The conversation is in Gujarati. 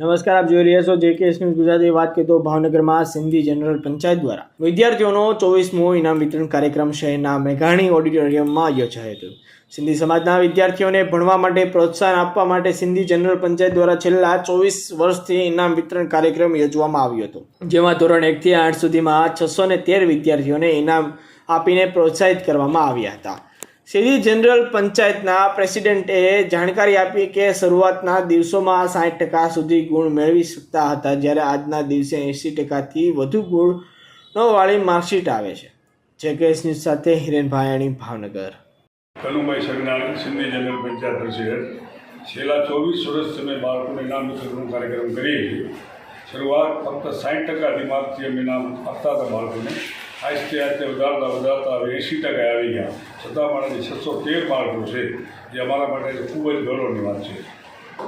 નમસ્કાર, આપ જોઈ રહ્યા છો જેકેએસ ન્યૂઝ ગુજરાતી। વાત કરીએ તો ભાવનગરમાં સિંધી જનરલ પંચાયત દ્વારા વિદ્યાર્થીઓનો 24મો ઇનામ વિતરણ કાર્યક્રમ શહેરના મેઘાણી ઓડિટોરિયમમાં યોજાયો હતો। સિંધી સમાજના વિદ્યાર્થીઓને ભણવા માટે પ્રોત્સાહન આપવા માટે સિંધી જનરલ પંચાયત દ્વારા છેલ્લા 24 વર્ષથી ઇનામ વિતરણ કાર્યક્રમ યોજવામાં આવ્યો હતો, જેમાં ધોરણ 1 થી 8 સુધીમાં 613 વિદ્યાર્થીઓને ઇનામ આપીને પ્રોત્સાહિત કરવામાં આવ્યા હતા। સિંધી જનરલ પંચાયતના પ્રેસિડેન્ટે જાણકારી આપી કે શરૂઆતના દિવસોમાં 60% સુધી ગુણ મેળવી શકતા હતા, જ્યારે આજના દિવસે 80%થી વધુ ગુણોવાળી માર્કશીટ આવે છે। જેકેએસ ન્યૂઝ સાથે હિરેન ભાયાણી, ભાવનગર। Kanubhai Sagnani, Sindhi general panchayat president. છેલ્લા 24 વર્ષથી અમે બાળકોને ઇનામ વિતરણનો કાર્યક્રમ કરીએ છીએ। શરૂઆત ફક્ત 60%થી માર્કથી અમે ઇનામ આપતા હતા બાળકોને। આસ્તે આસ્તે વધારતા હવે 80% આવી ગયા, છતાં પણ 613 બાળકો છે, જે અમારા માટે ખૂબ જ ગૌરવની વાત છે।